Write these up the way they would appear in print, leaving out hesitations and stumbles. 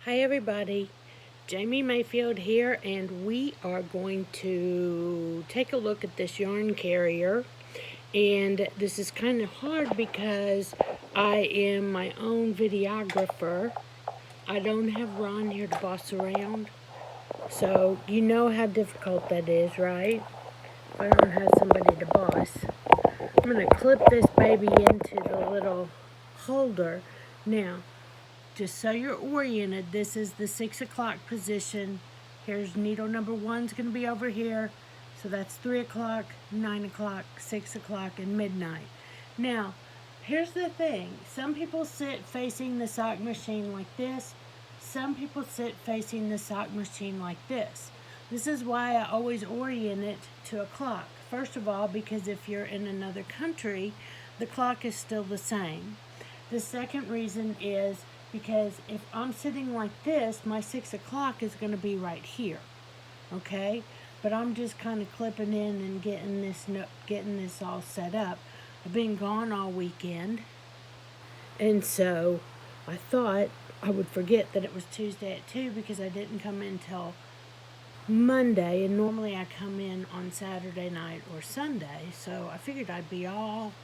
Hi everybody, Jamie Mayfield here, and we are going to take a look at this yarn carrier. And this is kind of hard because I am my own videographer. I don't have Ron here to boss around, so you know how difficult that is, right? If I don't have somebody to boss. I'm going to clip this baby into the little holder. Now, just so you're oriented, this is the 6 o'clock position. Here's needle number 1's going to be over here. So that's 3 o'clock, 9 o'clock, 6 o'clock, and midnight. Now, here's the thing. Some people sit facing the sock machine like this. Some people sit facing the sock machine like this. This is why I always orient it to a clock. First of all, because if you're in another country, the clock is still the same. The second reason is because if I'm sitting like this, my 6 o'clock is going to be right here, okay? But I'm just kind of clipping in and getting this all set up. I've been gone all weekend, and so I thought I would forget that it was Tuesday at 2 because I didn't come in till Monday, and normally I come in on Saturday night or Sunday, so I figured I'd be all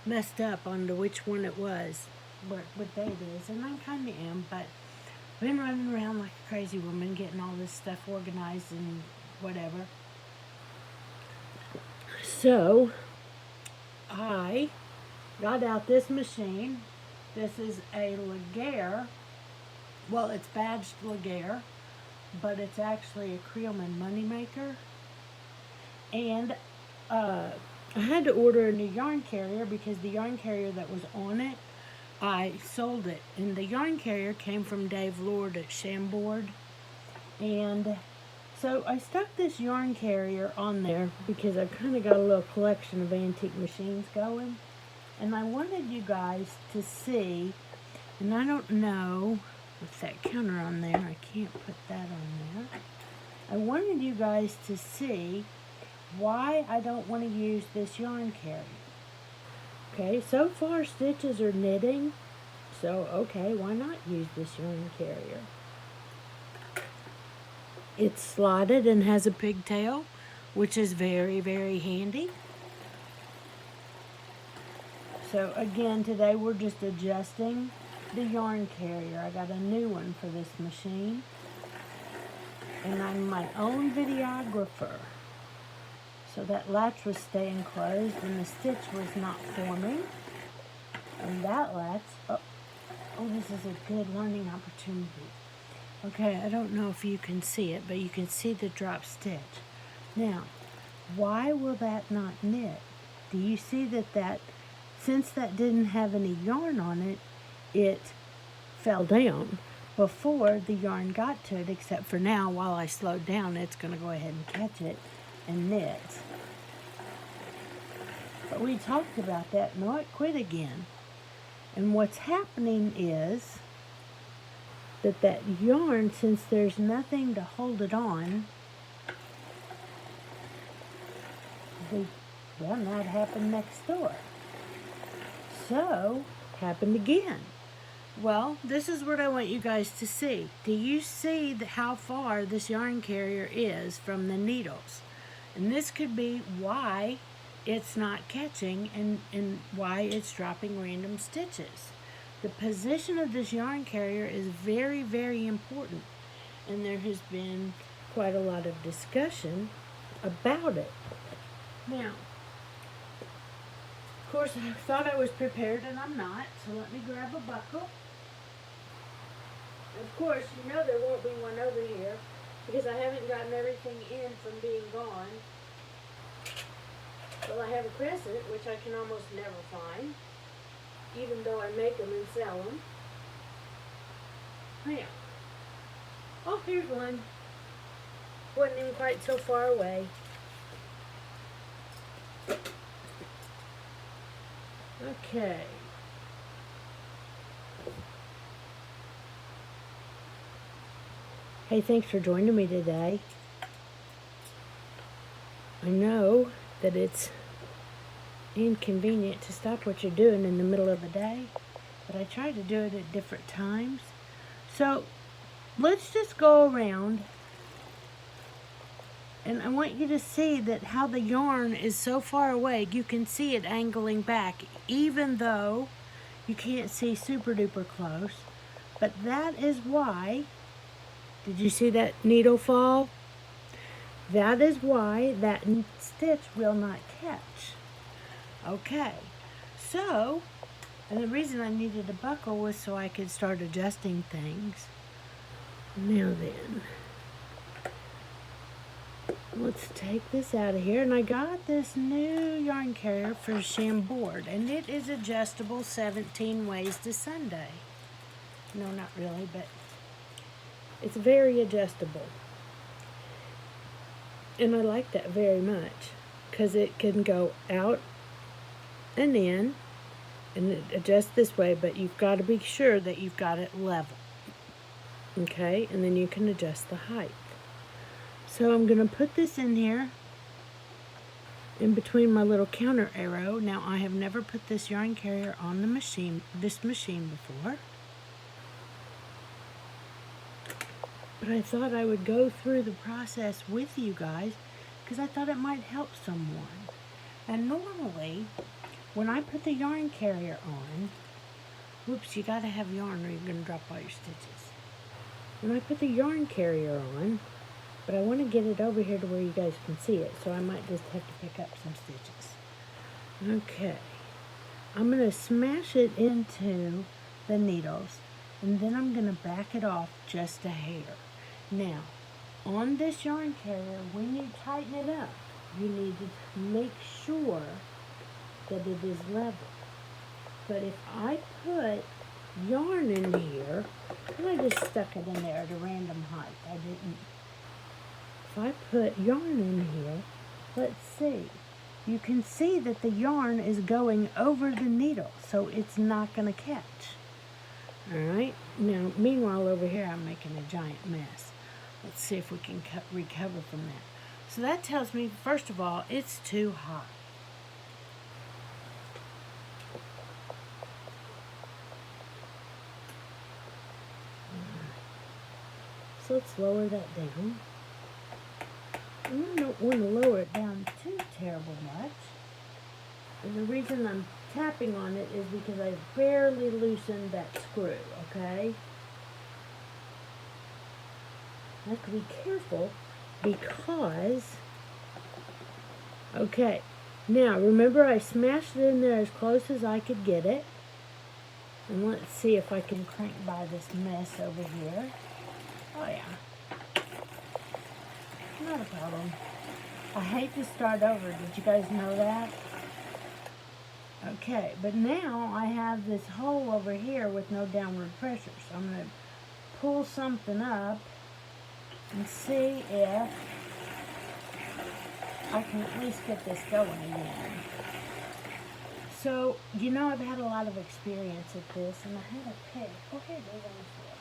messed up on to which one it was. What day it is, and I kind of am, but I've been running around like a crazy woman getting all this stuff organized and whatever. So I got out this machine. This is a Laguerre. Well, it's badged Laguerre, but it's actually a Creelman moneymaker. And I had to order a new yarn carrier because the yarn carrier that was on it, I sold it, and the yarn carrier came from Dave Lord at Chambord. And so I stuck this yarn carrier on there because I've kind of got a little collection of antique machines going, and I wanted you guys to see, and I don't know with that counter on there, I can't put that on there. I wanted you guys to see why I don't want to use this yarn carrier. Okay, so far stitches are knitting, so okay, why not use this yarn carrier? It's slotted and has a pigtail, which is very, very handy. So again, today we're just adjusting the yarn carrier. I got a new one for this machine, and I'm my own videographer. So that latch was staying closed and the stitch was not forming. And that latch, oh, this is a good learning opportunity. Okay, I don't know if you can see it, but you can see the drop stitch. Now, why will that not knit? Do you see that since that didn't have any yarn on it, it fell down before the yarn got to it, except for now, while I slowed down, it's going to go ahead and catch it and knit. But we talked about that. No, it quit again. And what's happening is that yarn, since there's nothing to hold it on, well, that happened next door. So, happened again. Well, this is what I want you guys to see. Do you see how far this yarn carrier is from the needles? And this could be why it's not catching and why it's dropping random stitches. The position of this yarn carrier is very, very important, and there has been quite a lot of discussion about it. Now, of course, I thought I was prepared, and I'm not, so let me grab a buckle. Of course, you know there won't be one over here because I haven't gotten everything in from being gone. Well, I have a crescent, which I can almost never find, even though I make them and sell them. Now, oh, here's one. Wasn't even quite so far away. Okay. Hey, thanks for joining me today. I know that it's inconvenient to stop what you're doing in the middle of the day, but I try to do it at different times. So let's just go around, and I want you to see that how the yarn is so far away. You can see it angling back, even though you can't see super duper close. But that is why, did you see that needle fall? That is why that stitch will not catch. Okay, so, and the reason I needed a buckle was so I could start adjusting things. Now then, let's take this out of here. And I got this new yarn carrier for Chambord, and it is adjustable 17 ways to Sunday. No, not really, but it's very adjustable. And I like that very much because it can go out and in and it adjusts this way, but you've got to be sure that you've got it level. Okay, and then you can adjust the height. So I'm going to put this in here in between my little counter arrow. Now I have never put this yarn carrier on the machine, this machine before. But I thought I would go through the process with you guys because I thought it might help someone. And normally, when I put the yarn carrier on, whoops, you gotta have yarn or you're gonna drop all your stitches. When I put the yarn carrier on, but I want to get it over here to where you guys can see it, so I might just have to pick up some stitches. Okay, I'm gonna smash it into the needles, and then I'm gonna back it off just a hair. Now, on this yarn carrier, when you tighten it up, you need to make sure that it is level. But if I put yarn in here, and I just stuck it in there at a random height, I didn't. If I put yarn in here, let's see. You can see that the yarn is going over the needle, so it's not going to catch. Alright, now meanwhile over here I'm making a giant mess. Let's see if we can recover from that. So that tells me, first of all, it's too high. So let's lower that down. And I don't want to lower it down too terrible much. And the reason I'm tapping on it is because I barely loosened that screw, okay? I have to be careful because, okay, now remember I smashed it in there as close as I could get it. And let's see if I can crank by this mess over here. Oh yeah, not a problem. I hate to start over, did you guys know that? Okay, but now I have this hole over here with no downward pressure. So I'm going to pull something up and see if I can at least get this going again. So, you know, I've had a lot of experience at this, and I had a pick. Oh, here it is on the floor.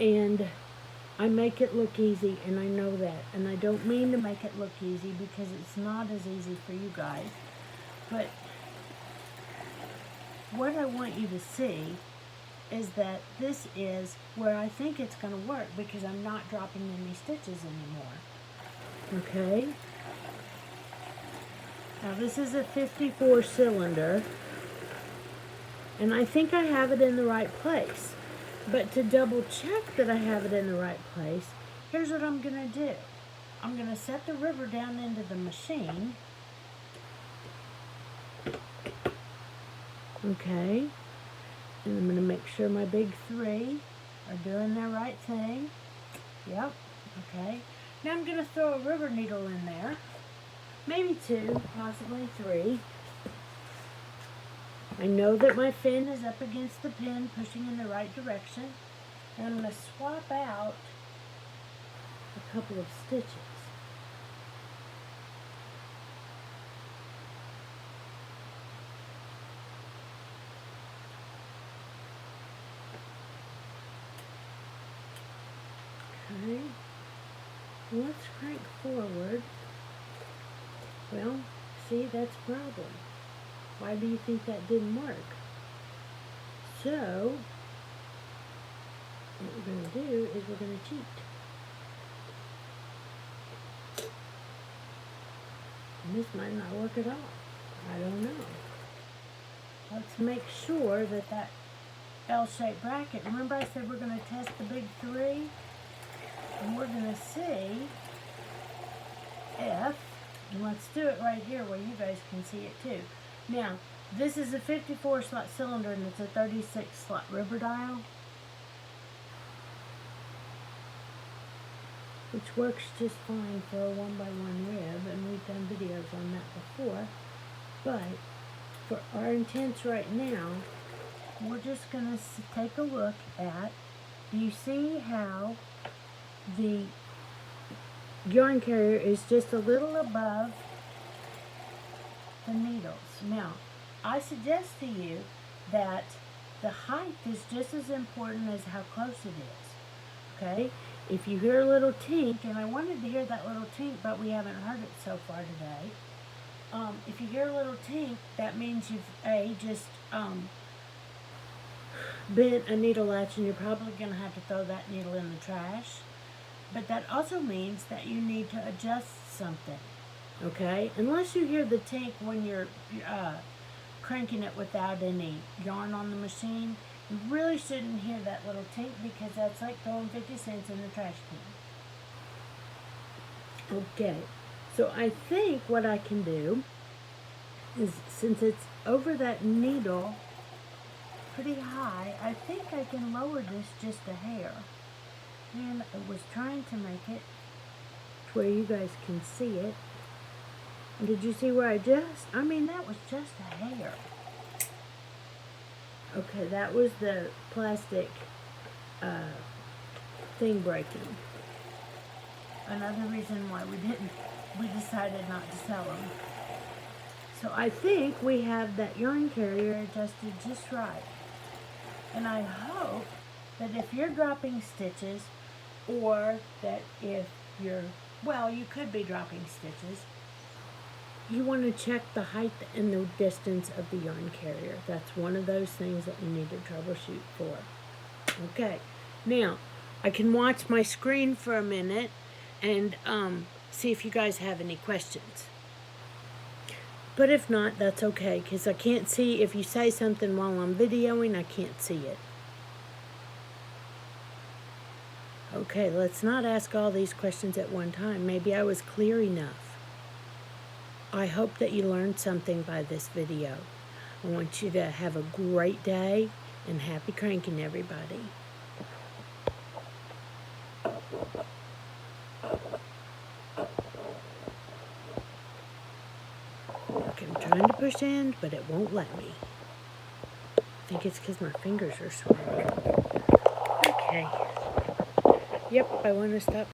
And I make it look easy, and I know that. And I don't mean to make it look easy because it's not as easy for you guys. But what I want you to see is that this is where I think it's going to work because I'm not dropping any stitches anymore. Okay? Now this is a 54 cylinder, and I think I have it in the right place. But to double check that I have it in the right place, here's what I'm going to do. I'm going to set the river down into the machine. Okay. And I'm going to make sure my big three are doing their right thing. Yep. Okay. Now I'm going to throw a river needle in there. Maybe two, possibly three. I know that my fin is up against the pin, pushing in the right direction. And I'm going to swap out a couple of stitches. Okay. Let's crank forward. Well, see, that's a problem. Why do you think that didn't work? So, what we're going to do is we're going to cheat. And this might not work at all. I don't know. Let's make sure that that L-shaped bracket, remember I said we're going to test the big three? And we're going to see if, and let's do it right here where you guys can see it too. Now, this is a 54 slot cylinder and it's a 36 slot rubber dial, which works just fine for a 1x1 rib, and we've done videos on that before. But for our intents right now, we're just going to take a look at, do you see how the yarn carrier is just a little above the needles? Now, I suggest to you that the height is just as important as how close it is, okay? If you hear a little tink, and I wanted to hear that little tink, but we haven't heard it so far today. If you hear a little tink, that means you've, just bent a needle latch, and you're probably going to have to throw that needle in the trash. But that also means that you need to adjust something, okay? Unless you hear the tink when you're cranking it without any yarn on the machine, you really shouldn't hear that little tink, because that's like throwing 50 cents in the trash can. Okay, so I think what I can do is, since it's over that needle pretty high, I think I can lower this just a hair. And I was trying to make it to where you guys can see it. And did you see where I mean, that was just a hair. Okay, that was the plastic thing breaking. Another reason why we decided not to sell them. So I think we have that yarn carrier adjusted just right. And I hope that if you're dropping stitches, or that if you're, well, you could be dropping stitches, you want to check the height and the distance of the yarn carrier. That's one of those things that you need to troubleshoot for. Okay, now I can watch my screen for a minute and see if you guys have any questions. But if not, that's okay, because I can't see, if you say something while I'm videoing, I can't see it. Okay, let's not ask all these questions at one time. Maybe I was clear enough. I hope that you learned something by this video. I want you to have a great day, and happy cranking, everybody. Okay, I'm trying to push in, but it won't let me. I think it's because my fingers are sore. Okay. Yep, I want to stop.